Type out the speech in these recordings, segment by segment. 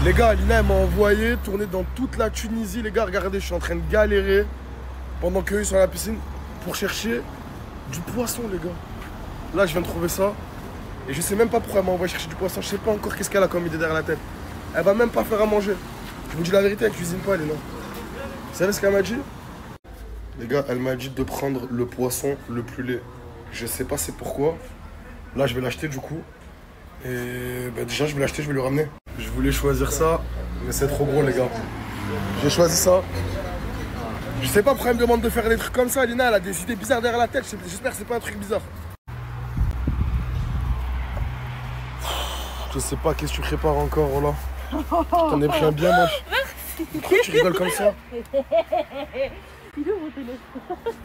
Les gars, Lina elle m'a envoyé tourner dans toute la Tunisie. Les gars, regardez, je suis en train de galérer pendant qu'eux sont à la piscine pour chercher du poisson, les gars. Là, je viens de trouver ça. Et je sais même pas pourquoi elle m'a envoyé chercher du poisson. Je sais pas encore qu'est-ce qu'elle a comme idée derrière la tête. Elle va même pas faire à manger. Je vous dis la vérité, elle cuisine pas, Lina. Vous savez ce qu'elle m'a dit? Les gars, elle m'a dit de prendre le poisson le plus laid. Je sais pas c'est pourquoi. Là, je vais l'acheter du coup. Et bah, déjà, je vais l'acheter, je vais lui ramener. Je voulais choisir ça, mais c'est trop gros, les gars. J'ai choisi ça. Je sais pas pourquoi elle me demande de faire des trucs comme ça. Lina, elle a des idées bizarres derrière la tête. J'espère que c'est pas un truc bizarre. Je sais pas, qu'est-ce que tu prépares encore, oh là? T'en es pris un bien moche. Pourquoi tu rigoles comme ça? Il est où mon téléphone?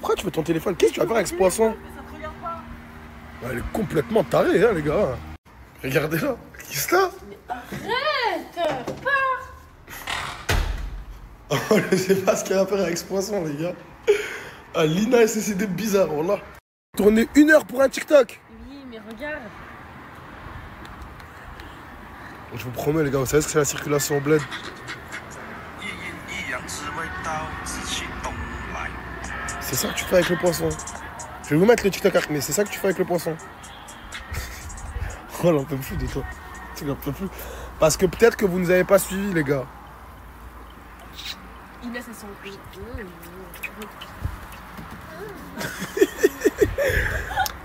Pourquoi tu veux ton téléphone? Qu'est-ce que tu vas faire avec ce poisson? Ça te regarde pas. Elle est complètement tarée, hein, les gars. Regardez-la. Qu'est-ce que c'est? Arrête! Oh, je sais pas ce qu'elle va faire avec ce poisson, les gars. Ah, Lina, elle s'est des bizarres, oh là. Tourner 1 heure pour un TikTok. Oui, mais regarde. Je vous promets, les gars, vous savez ce que c'est la circulation au bled? C'est ça que tu fais avec le poisson. Je vais vous mettre le TikTok, mais c'est ça que tu fais avec le poisson. Oh, j'en peux plus de toi. J'en peux plus. Parce que peut-être que vous ne nous avez pas suivis, les gars. Inès, elle s'en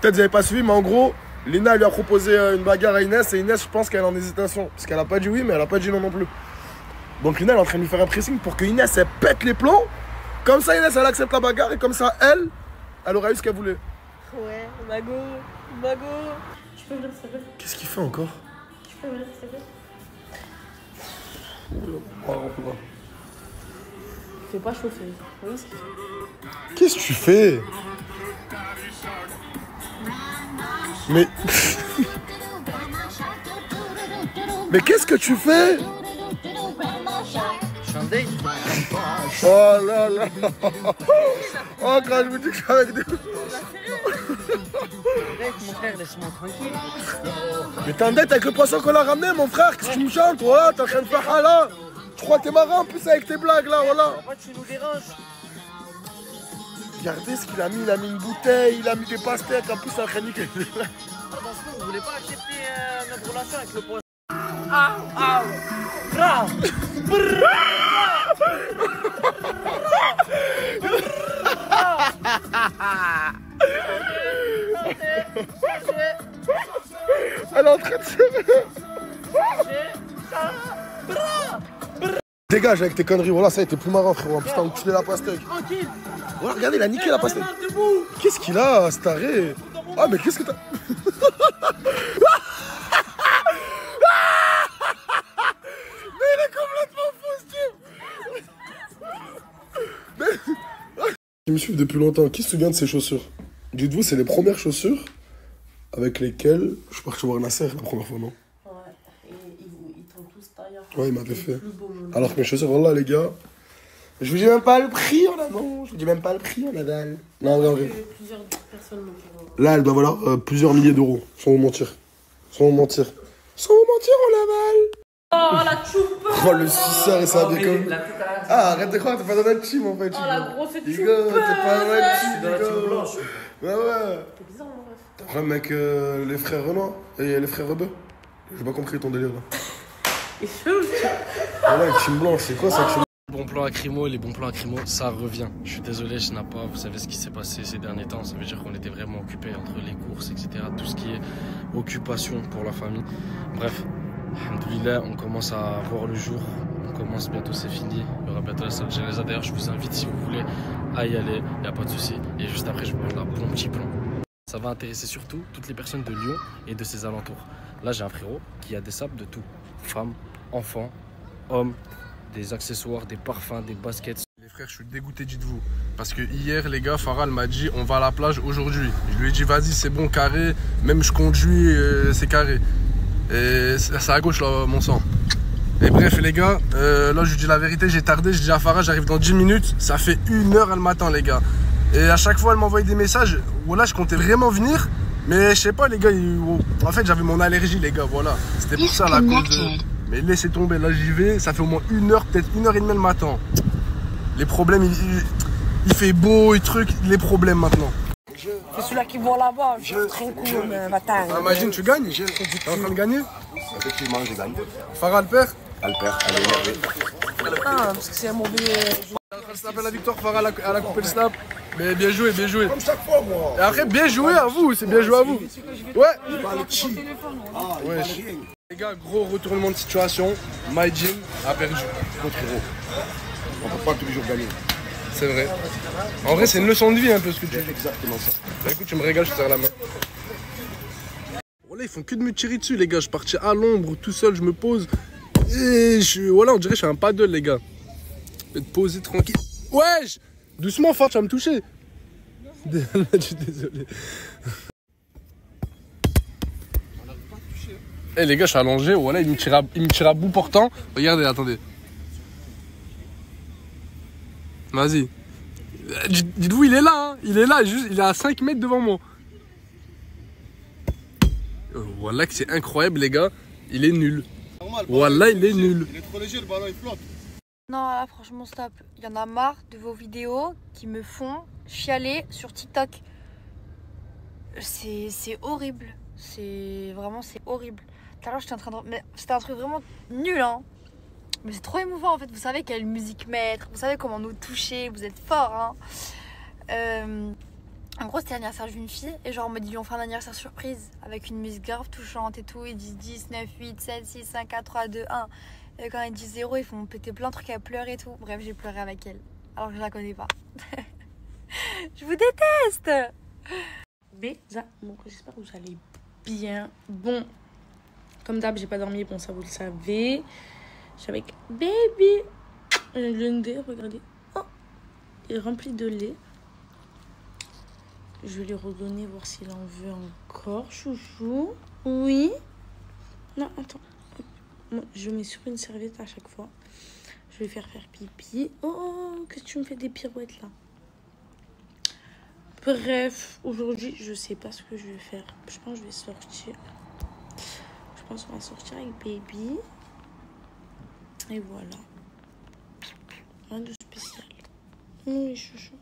Peut-être que vous n'avez pas suivi, mais en gros, Lina lui a proposé une bagarre à Inès. Et Inès, je pense qu'elle est en hésitation. Parce qu'elle a pas dit oui, mais elle a pas dit non non plus. Donc Lina, elle est en train de lui faire un pressing pour que Inès, elle pète les plombs. Comme ça, Inès, elle accepte la bagarre. Et comme ça, elle aura eu ce qu'elle voulait. Ouais, Mago. Tu peux ouvrir s'il te plaît? Qu'est-ce qu'il fait encore? Tu peux ouvrir s'il te plaît? Fais pas chauffer. Oui, ce qu'il fait. Qu'est-ce que tu fais? Mais... Mais qu'est-ce que tu fais? Oh là là. Oh, quand je vous dis que je suis avec des... Mon frère, laisse-moi tranquille. Mais t'es en dette avec le poisson qu'on a ramené, mon frère. Qu'est-ce que tu me chantes? Voilà, t'es en train de faire là. Je crois que t'es marrant en plus avec tes blagues là, voilà. Pourquoi tu nous déranges? Regardez ce qu'il a mis une bouteille, il a mis des pastèques, en plus c'est en train de niquer. Attention, vous voulez pas accepter notre relation avec le poisson? Ah, bra. Elle est en train de se... Dégage avec tes conneries, voilà, ça a été plus marrant, frérot. En plus, t'as enculé la pastèque. Tranquille. Voilà, regardez, il a niqué la pastèque. Qu'est-ce qu'il a, cet arrêt? Ah, mais qu'est-ce que t'as... Mais il est complètement fou, ce type. Ils me suivent depuis longtemps. Qui se souvient de ces chaussures? Dites-vous, c'est les premières chaussures avec lesquelles je suis parti voir Nasser la première fois, non? Ouais, et ils t'ont tous taillé. Ouais, il m'avait fait. Alors que mes chaussures, voilà, les gars. Je vous dis même pas le prix, on a non. Je vous dis même pas le prix, on a dalle. Non, non, non. Plusieurs personnes m'ont Là, elle doit valoir plusieurs milliers d'euros. Sans vous mentir. Sans vous mentir. Sans vous mentir, on la balle. Oh, la choupe. Oh, le suceur, et ça a bien comme... Ah, arrête de croire, t'es pas dans notre team, en fait. Oh, la grosse choupe. T'es pas dans notre team, dans la team blanche. Ouais, ouais. T'es bizarre, mon ref. T'as un problème avec les frères Renoir et les frères Rebeu? J'ai pas compris ton délire, là. Et chaud. Ah ouais, team blanche, c'est quoi ça, team... Bons plans acrymo, les bons plans acrymo, ça revient. Je suis désolé, je n'ai pas, vous savez ce qui s'est passé ces derniers temps. Ça veut dire qu'on était vraiment occupés entre les courses, etc. Tout ce qui est occupation pour la famille. Bref, alhamdoulilah, on commence à voir le jour. On commence bientôt, c'est fini. Il y aura bientôt la salle Genèse. D'ailleurs, je vous invite si vous voulez à y aller, il n'y a pas de souci. Et juste après, je vous parle d'un bon petit plan. Ça va intéresser surtout toutes les personnes de Lyon et de ses alentours. Là, j'ai un frérot qui a des sapes de tout. Femmes, enfants, hommes, des accessoires, des parfums, des baskets. Les frères, je suis dégoûté, dites-vous. Parce que hier, les gars, Faral m'a dit on va à la plage aujourd'hui. Je lui ai dit vas-y, c'est bon, carré. Même je conduis, c'est carré. Et c'est à gauche, là, mon sang. Et bref, les gars, là, je lui dis la vérité, j'ai tardé. Je dis à Farah, j'arrive dans 10 minutes. Ça fait 1 heure, elle m'attend, les gars. Et à chaque fois, elle m'envoyait des messages. Voilà, je comptais vraiment venir. Mais je sais pas, les gars, en fait, j'avais mon allergie, les gars, voilà. C'était pour ça, la cause de... Mais laissez tomber, là j'y vais, ça fait au moins 1 heure, peut-être 1h30 le matin. Les problèmes, il fait beau et trucs, les problèmes maintenant. C'est celui-là qui voit là-bas, très cool, matin. Imagine, tu gagnes. T'es en train de gagner. Effectivement, je gagne. Farah le perd. Alper, elle est énervée. Parce que c'est un mauvais. Elle s'appelle la victoire, Farah, elle a coupé le snap. Mais bien joué, bien joué. Comme chaque fois, moi. Et après, bien joué à vous, c'est bien joué à vous. Ouais. Ah, il Ouais. parle rien. Les gars, gros retournement de situation. My Gym a perdu contre Hero. On peut pas tous les jours gagner. C'est vrai. En vrai, c'est une leçon de vie un peu ce que tu C'est dis. exactement ça. Bah écoute, tu me régales, je te serre la main. Voilà, ils font que de me tirer dessus, les gars. Je suis parti à l'ombre, tout seul, je me pose. Et voilà, on dirait que je suis un paddle, les gars. Je vais te poser tranquille. Wesh! Doucement, fort, tu vas me toucher. Je suis désolé. Eh les gars, je suis allongé, voilà, il me tire à bout portant. Regardez, attendez. Vas-y. Dites-vous, il est là, hein. Il est là, il est à 5 mètres devant moi. Voilà que c'est incroyable, les gars. Il est nul. Voilà, il est nul. Il est trop léger, le ballon il flotte. Non, là, franchement, stop. Il y en a marre de vos vidéos qui me font chialer sur TikTok. C'est horrible. C'est horrible. Tout à l'heure, j'étais en train de... Mais c'était un truc vraiment nul, hein. Mais c'est trop émouvant, en fait. Vous savez quelle musique mettre. Vous savez comment nous toucher. Vous êtes forts, hein. En gros, c'était l'anniversaire d'une fille. Et genre, on me dit, on fait un anniversaire surprise. Avec une musique grave touchante et tout. Ils disent 10, 9, 8, 7, 6, 5, 4, 3, 2, 1. Et quand ils disent 0, ils font péter plein de trucs, elle pleure et tout. Bref, j'ai pleuré avec elle. Alors que je la connais pas. Je vous déteste. Bon, j'espère que vous allez bien. Bon, comme d'hab, j'ai pas dormi. Bon, ça vous le savez. Je suis avec Baby. Le lait, regardez. Oh, il est rempli de lait. Je vais lui redonner, voir s'il en veut encore. Chouchou. Oui. Non, attends. Moi, je mets sur une serviette à chaque fois. Je vais faire pipi. Oh, que tu me fais des pirouettes là. Bref, aujourd'hui, je sais pas ce que je vais faire. Je pense que je vais sortir. Je pense qu'on va sortir avec Baby. Et voilà. Rien de spécial. Oui, chouchou.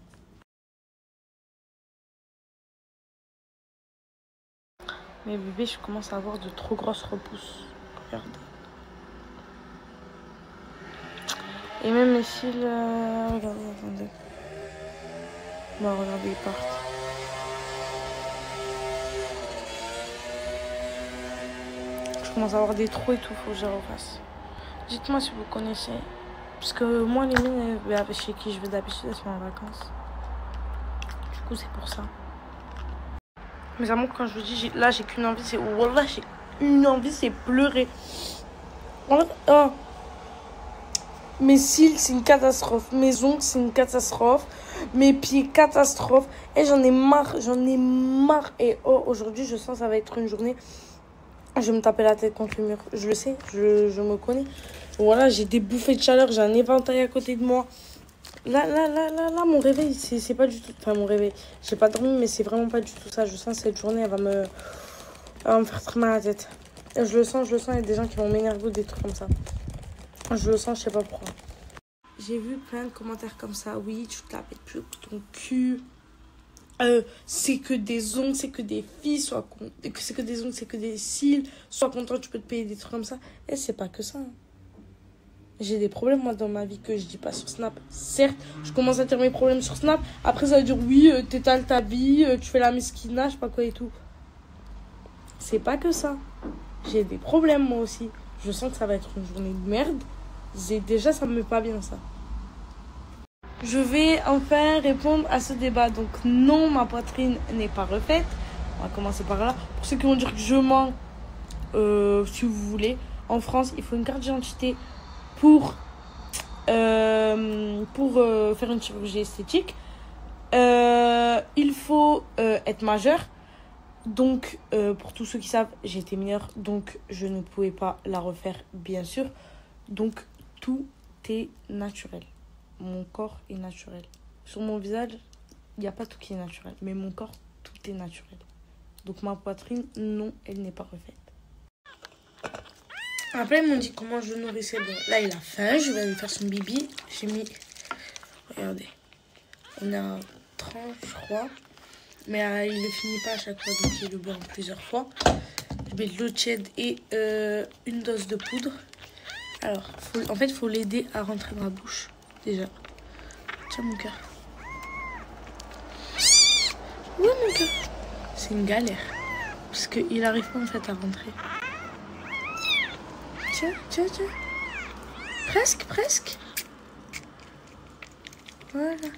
Mais bébé, je commence à avoir de trop grosses repousses. Regardez. Et même les cils... Regardez, attendez. Bon, regardez, ils partent. Je commence à avoir des trous et tout, faut que je refasse. Dites-moi si vous connaissez. Parce que moi, les miennes, chez qui je vais d'habitude, elles sont en vacances. Du coup, c'est pour ça. Mes amours, quand je vous dis, là, j'ai qu'une envie, c'est... Wallah, j'ai une envie, c'est pleurer. Oh. Mes cils, c'est une catastrophe. Mes ongles, c'est une catastrophe. Mes pieds, catastrophe. Et j'en ai marre. Et oh, aujourd'hui, je sens que ça va être une journée. Je vais me taper la tête contre le mur. Je le sais, je me connais. Voilà, j'ai des bouffées de chaleur. J'ai un éventail à côté de moi. Là, mon réveil, c'est pas du tout... Enfin, mon réveil, j'ai pas dormi, mais c'est vraiment pas du tout ça. Je sens que cette journée, elle va me faire très mal à la tête. Je le sens, il y a des gens qui vont m'énerver ou des trucs comme ça. Je le sens, je sais pas pourquoi. J'ai vu plein de commentaires comme ça. Oui, tu te la pètes plus que ton cul. C'est que des ongles, c'est que des filles. C'est que des ongles, c'est que des cils. Sois content, tu peux te payer des trucs comme ça. Et c'est pas que ça. Hein. J'ai des problèmes, moi, dans ma vie que je dis pas sur Snap. Certes, je commence à dire mes problèmes sur Snap. Après, ça veut dire, oui, t'étales ta vie, tu fais la mesquina, je sais pas quoi et tout. C'est pas que ça. J'ai des problèmes, moi aussi. Je sens que ça va être une journée de merde. Déjà, ça me met pas bien, ça. Je vais enfin répondre à ce débat. Donc, non, ma poitrine n'est pas refaite. On va commencer par là. Pour ceux qui vont dire que je mens, si vous voulez, en France, il faut une carte d'identité pour faire une chirurgie esthétique. Il faut être majeur. Donc, pour tous ceux qui savent, j'ai été mineure. Donc, je ne pouvais pas la refaire, bien sûr. Donc, tout est naturel. Mon corps est naturel. Sur mon visage, il n'y a pas tout qui est naturel. Mais mon corps, tout est naturel. Donc, ma poitrine, non, elle n'est pas refaite. Après, ils m'ont dit comment je le nourrissais. Bon, là, il a faim. Je vais lui faire son bibi. J'ai mis... Regardez. On est à 30, je crois. Mais il ne finit pas à chaque fois. Donc, il le boit en plusieurs fois. Je mets de l'eau tiède et une dose de poudre. Alors, en fait, il faut l'aider à rentrer dans la bouche. Déjà. Tiens, mon cœur. Oui, mon cœur. C'est une galère. Parce qu'il n'arrive pas, en fait, à rentrer. Tiens, tiens, tiens. Presque, presque. Voilà.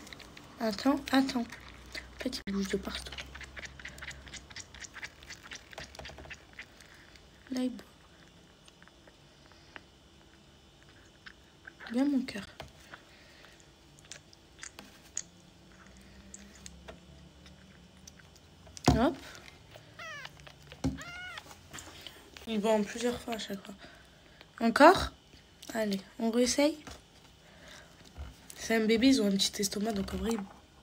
Attends, attends. En fait, il bouge de partout. Là, il bouge. Bien, mon cœur. Hop. Il boit en plusieurs fois à chaque fois. Encore? Allez, on réessaye. C'est un bébé, ils ont un petit estomac, donc en vrai,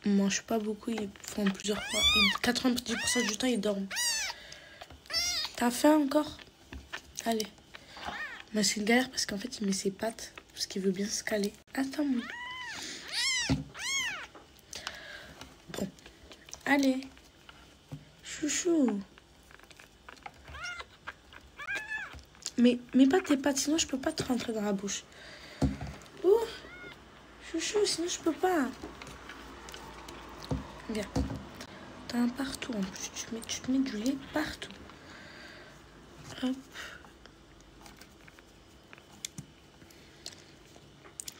ils ne mangent pas beaucoup, ils font plusieurs fois. 90% du temps, ils dorment. T'as faim encore? Allez. Mais c'est une galère parce qu'en fait, il met ses pattes, parce qu'il veut bien se caler. Attends, moi. Bon. Allez. Chouchou. Mais mets pas tes pattes, sinon je peux pas te rentrer dans la bouche. Oh, chouchou, sinon je peux pas. Viens. T'as un partout en plus. Tu te mets du lait partout. Hop.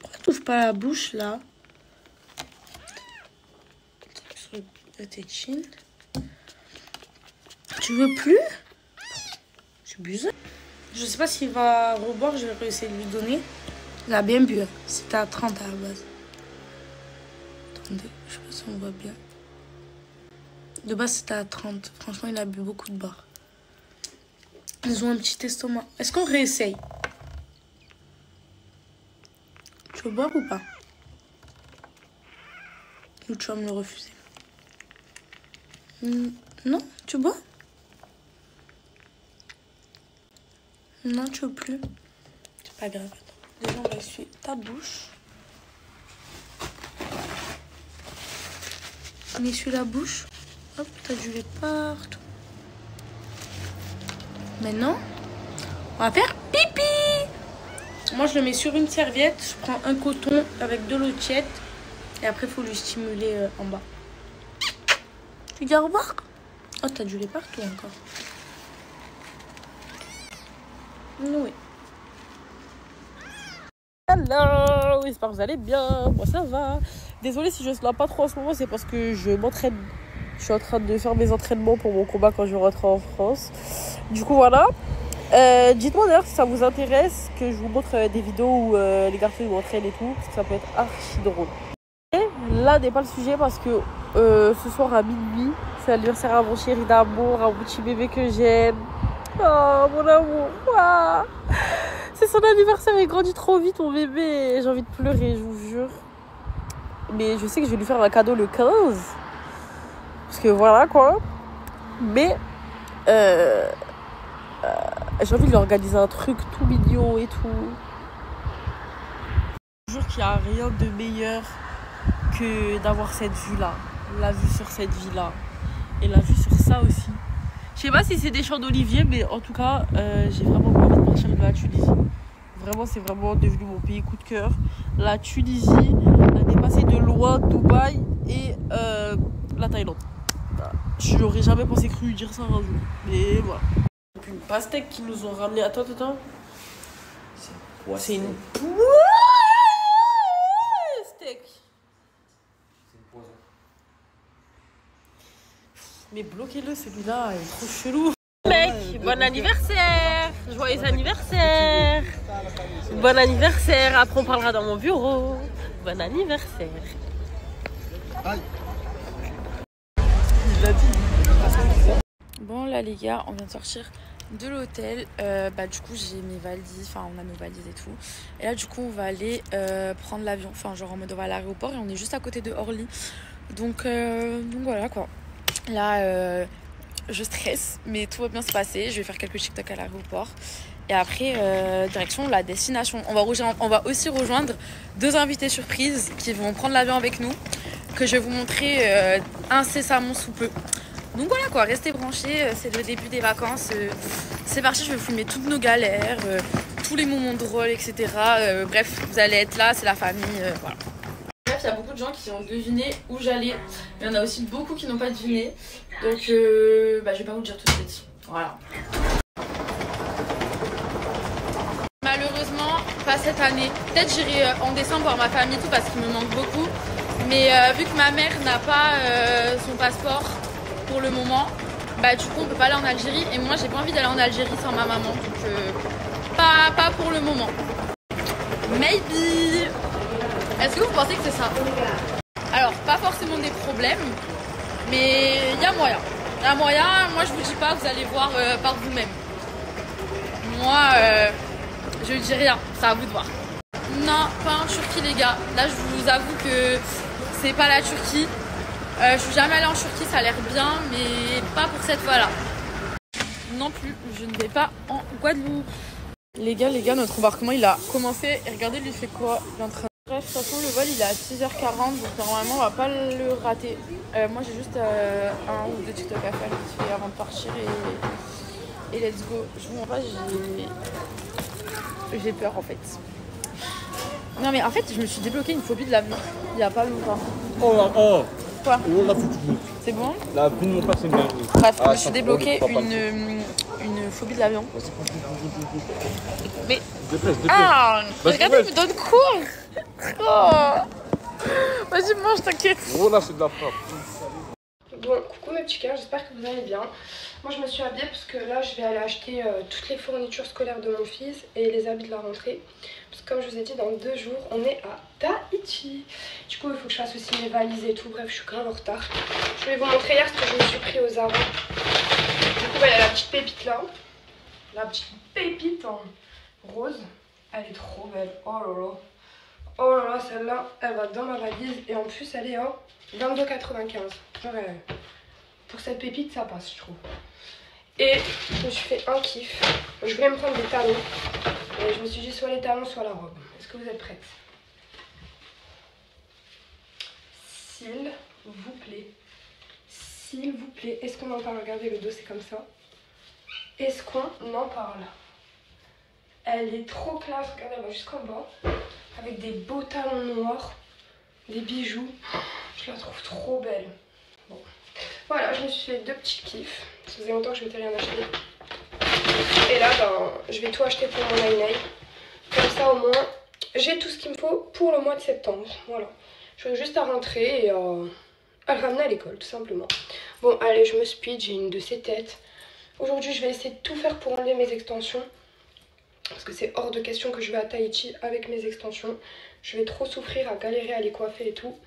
Pourquoi tu n'ouvres pas la bouche là? Sur tes chines. Tu veux plus? C'est bizarre. Je sais pas s'il va reboire, je vais essayer de lui donner. Il a bien bu. C'était à 30 à la base. Attendez, je sais pas si on voit bien. De base, c'était à 30. Franchement, il a bu beaucoup de barres. Ils ont un petit estomac. Est-ce qu'on réessaye? Tu veux boire ou pas? Ou tu vas me le refuser? Non, tu bois? Non, tu veux plus? C'est pas grave. Déjà, on va essuyer ta bouche. On essuie la bouche. Hop, t'as du lait partout. Maintenant, on va faire pipi. Moi, je le mets sur une serviette. Je prends un coton avec de l'eau tiède. Et après, il faut lui stimuler en bas. Tu dis au revoir? Oh, t'as du lait partout encore. Oui. Hello, j'espère que vous allez bien. Moi ça va. Désolée si je ne pas trop en ce moment, c'est parce que je m'entraîne. Je suis en train de faire mes entraînements pour mon combat quand je rentre en France. Du coup voilà. Dites-moi d'ailleurs si ça vous intéresse que je vous montre des vidéos où les garçons m'entraînent et tout, parce que ça peut être archi drôle. Et là n'est pas le sujet parce que ce soir à minuit, c'est l'anniversaire à mon chéri d'amour, à mon petit bébé que j'aime. Oh mon amour, ah. C'est son anniversaire, il grandit trop vite mon bébé. J'ai envie de pleurer, je vous jure. Mais je sais que je vais lui faire un cadeau le 15. Parce que voilà quoi. Mais j'ai envie de lui organiser un truc tout mignon et tout. Je vous jure qu'il n'y a rien de meilleur que d'avoir cette vue-là. La vue sur cette vie-là. Et la vue sur ça aussi. Je sais pas si c'est des champs d'olivier, mais en tout cas, j'ai vraiment envie de partir de la Tunisie. Vraiment, c'est vraiment devenu mon pays coup de cœur. La Tunisie a dépassé de loin Dubaï et la Thaïlande. Je n'aurais jamais pensé cru dire ça un jour. Mais voilà. Et puis une pastèque qu'ils nous ont ramené. Attends. C'est une steak. Mais bloquez-le, celui-là, il est trop chelou. Mec, bon anniversaire. Joyeux anniversaire. Bon anniversaire. Après, on parlera dans mon bureau. Bon anniversaire. Bon là les gars, on vient de sortir de l'hôtel. Du coup j'ai mes valises, enfin on a nos valises et tout. Et là du coup on va aller prendre l'avion, enfin genre en mode on va à l'aéroport et on est juste à côté de Orly. Donc voilà quoi. Là je stresse mais tout va bien se passer. Je vais faire quelques TikTok à l'aéroport. Et après, direction la destination. On va aussi rejoindre 2 invités surprises qui vont prendre l'avion avec nous, que je vais vous montrer incessamment sous peu. Donc voilà quoi, restez branchés, c'est le début des vacances. C'est parti, je vais vous filmer toutes nos galères, tous les moments drôles, etc. Bref, vous allez être là, c'est la famille, voilà. Bref, il y a beaucoup de gens qui ont deviné où j'allais. Il y en a aussi beaucoup qui n'ont pas deviné. Donc je vais pas vous le dire tout de suite. Voilà. Malheureusement, pas cette année. Peut-être j'irai en décembre voir ma famille et tout parce qu'il me manque beaucoup. Mais vu que ma mère n'a pas son passeport pour le moment, bah du coup on peut pas aller en Algérie. Et moi j'ai pas envie d'aller en Algérie sans ma maman. Donc pas pour le moment. Maybe. Est-ce que vous pensez que c'est ça? Alors pas forcément des problèmes, mais il y a moyen. Il y a moyen, moi je vous dis pas, vous allez voir par vous-même. Moi je dis rien, c'est à vous de voir. Non, pas en Turquie les gars. Là je vous avoue que c'est pas la Turquie. Je suis jamais allée en Turquie, ça a l'air bien, mais pas pour cette fois-là. Non plus, je ne vais pas en Guadeloupe. Les gars, notre embarquement il a commencé. Et regardez, lui fait quoi? Il est en train... Bref, de toute façon, le vol il est à 6h40, donc normalement on va pas le rater. Moi j'ai juste 1 ou 2 TikTok à faire vite fait avant de partir et let's go. Je vous mens pas, j'ai peur en fait. Non mais en fait, je me suis débloqué une phobie de l'avion il y a pas longtemps. Oh Quoi? Oh la foutu. C'est bon? La vie de mon père c'est bien. Bref, je me suis débloqué une phobie de l'avion. Mais... Dépêche. Ah, regardez, il me donne cours. Oh. Vas-y, mange, t'inquiète. Oh là, c'est de la frappe. Bon, coucou mes petits cœurs, j'espère que vous allez bien. Moi je me suis habillée parce que là je vais aller acheter toutes les fournitures scolaires de mon fils et les habits de la rentrée. Parce que comme je vous ai dit, dans 2 jours on est à Tahiti. Du coup il faut que je fasse aussi mes valises et tout, bref je suis quand même en retard. Je vais vous montrer hier ce que je me suis pris aux Zara. Du coup il y a la petite pépite là. La petite pépite en rose. Elle est trop belle, oh là là. Oh là là, celle-là, elle va dans ma valise et en plus elle est à 22,95. Ouais. Pour cette pépite, ça passe, je trouve. Et je me suis fait un kiff. Je voulais me prendre des talons. Et je me suis dit soit les talons, soit la robe. Est-ce que vous êtes prêtes? S'il vous plaît. S'il vous plaît. Est-ce qu'on en parle? Regardez, le dos, c'est comme ça. Est-ce qu'on en parle? Elle est trop classe. Regardez, elle va jusqu'en bas. Avec des beaux talons noirs. Des bijoux. Je la trouve trop belle. Bon. Voilà, je me suis fait 2 petits kiffs. Ça faisait longtemps que je m'étais rien acheté. Et là, ben, je vais tout acheter pour mon nail. Comme ça, au moins, j'ai tout ce qu'il me faut pour le mois de septembre. Voilà. Je vais juste à rentrer et à le ramener à l'école, tout simplement. Bon, allez, je me speed. J'ai une de ces têtes. Aujourd'hui, je vais essayer de tout faire pour enlever mes extensions. Parce que c'est hors de question que je vais à Tahiti avec mes extensions. Je vais trop souffrir à galérer à les coiffer et tout.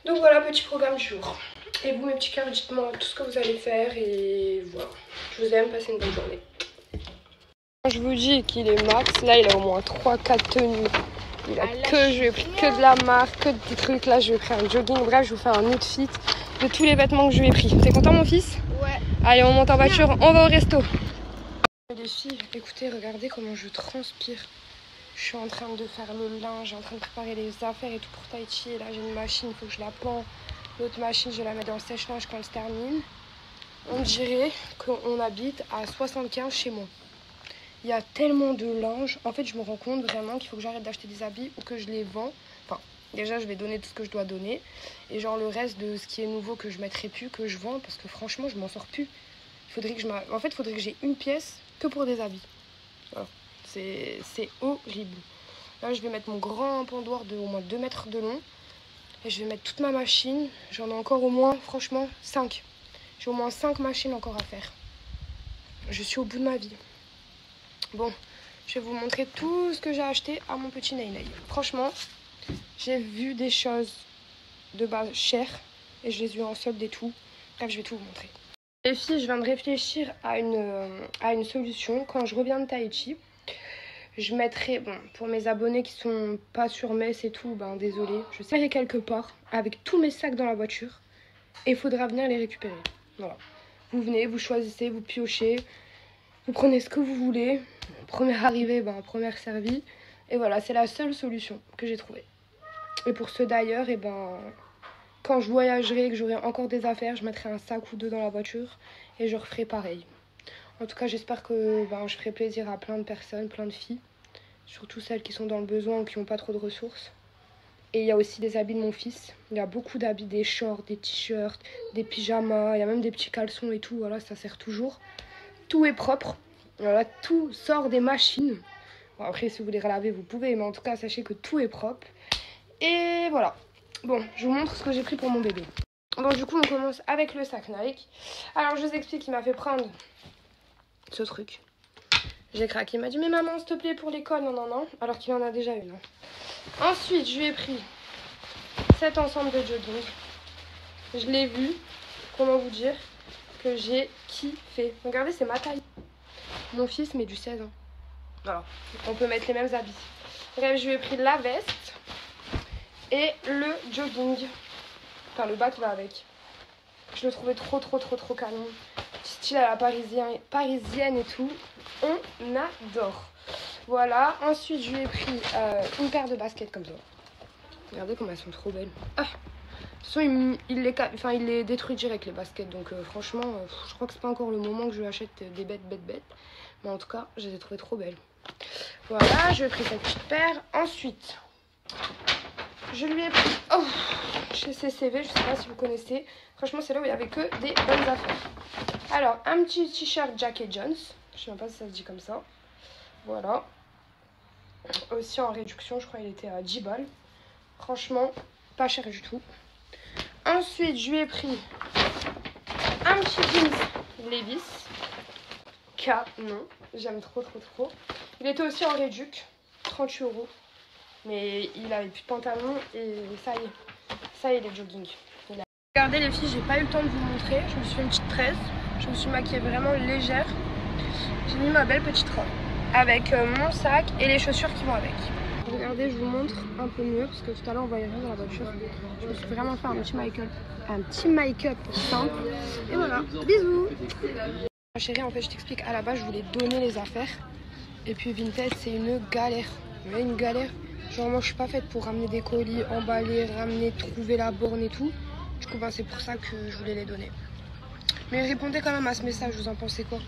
Donc voilà, petit programme du jour. Et vous mes petits cœurs, dites-moi tout ce que vous allez faire et voilà. Je vous aime, passez une bonne journée. Je vous dis qu'il est max, là il a au moins 3-4 tenues. Il a j'ai pris que de la marque, que des trucs. Là je vais prendre un jogging, bref je vous fais un outfit de tous les vêtements que je lui ai pris. T'es content mon fils? Ouais. Allez, on monte en voiture, on va au resto. Les filles, écoutez, regardez comment je transpire. Je suis en train de faire le linge, en train de préparer les affaires et tout pour Tahiti. Et là j'ai une machine, il faut que je la pends. L'autre machine, je vais la mettre dans le sèche-linge quand elle se termine. On dirait qu'on habite à 75 chez moi. Il y a tellement de linge. En fait, je me rends compte vraiment qu'il faut que j'arrête d'acheter des habits ou que je les vends. Enfin, déjà, je vais donner tout ce que je dois donner. Et genre, le reste de ce qui est nouveau que je mettrai plus, que je vends. Parce que franchement, je m'en sors plus. Il faudrait que il faudrait que j'ai une pièce que pour des habits. Voilà. C'est horrible. Là, je vais mettre mon grand pendoir de au moins 2 mètres de long. Et je vais mettre toute ma machine. J'en ai encore au moins, franchement, 5. J'ai au moins 5 machines encore à faire. Je suis au bout de ma vie. Bon, je vais vous montrer tout ce que j'ai acheté à mon petit Naï. Franchement, j'ai vu des choses de base chères. Et je les ai eu en solde et tout. Bref, je vais tout vous montrer. Les filles, je viens de réfléchir à une solution. Quand je reviens de Tahiti, je mettrai, bon, pour mes abonnés qui sont pas sur Metz et tout, ben désolé, je serai quelque part avec tous mes sacs dans la voiture et il faudra venir les récupérer. Voilà. Vous venez, vous choisissez, vous piochez, vous prenez ce que vous voulez. Première arrivée, première servie. Et voilà, c'est la seule solution que j'ai trouvée. Et pour ceux d'ailleurs, quand je voyagerai et que j'aurai encore des affaires, je mettrai un sac ou deux dans la voiture et je referai pareil. En tout cas, j'espère que je ferai plaisir à plein de personnes, plein de filles. Surtout celles qui sont dans le besoin ou qui n'ont pas trop de ressources. Et il y a aussi des habits de mon fils. Il y a beaucoup d'habits, des shorts, des t-shirts, des pyjamas. Il y a même des petits caleçons et tout. Voilà, ça sert toujours. Tout est propre. Voilà, tout sort des machines. Bon, après, si vous voulez laver, vous pouvez. Mais en tout cas, sachez que tout est propre. Et voilà. Bon, je vous montre ce que j'ai pris pour mon bébé. Bon, du coup, on commence avec le sac Nike. Alors, je vous explique, il m'a fait prendre ce truc. J'ai craqué. Il m'a dit, mais maman, s'il te plaît, pour l'école. Non, non, non. Alors qu'il en a déjà une. Ensuite, je lui ai pris cet ensemble de jogging. Je l'ai vu, comment vous dire, que j'ai kiffé. Regardez, c'est ma taille. Mon fils met du 16 ans. Voilà, on peut mettre les mêmes habits. Bref, je lui ai pris la veste et le jogging. Enfin, le bas qui va avec. Je le trouvais trop canon. Style à la parisienne et tout. On adore. Voilà, ensuite je lui ai pris une paire de baskets comme ça. Regardez comme elles sont trop belles. Ah. De toute façon, il les détruit direct les baskets. Donc franchement, je crois que c'est pas encore le moment que je lui achète des bêtes. Mais en tout cas, je les ai trouvées trop belles. Voilà, je lui ai pris cette petite paire. Ensuite, je lui ai pris chez CCV, je sais pas si vous connaissez. Franchement, c'est là où il y avait que des bonnes affaires. Alors, un petit t-shirt Jack & Jones. Je sais même pas si ça se dit comme ça. Voilà. Aussi en réduction, je crois qu'il était à 10 balles. Franchement, pas cher du tout. Ensuite, je lui ai pris un petit jeans Levi's. Canon. J'aime trop. Il était aussi en réduc. 38 €. Mais il avait plus de pantalon et ça y est les jogging. Regardez les filles, j'ai pas eu le temps de vous montrer. Je me suis fait une petite tresse. Je me suis maquillée vraiment légère. J'ai mis ma belle petite robe avec mon sac et les chaussures qui vont avec. Regardez, je vous montre un peu mieux parce que tout à l'heure on voyait rien dans la voiture. Je me suis vraiment fait un petit make-up simple. Et voilà, bisous. Ma chérie, en fait je t'explique, à la base je voulais donner les affaires. Et puis Vinted c'est une galère. Mais une galère. Genre moi je suis pas faite pour ramener des colis, emballer, ramener, trouver la borne et tout. Du coup c'est pour ça que je voulais les donner. Mais répondez quand même à ce message, vous en pensez quoi?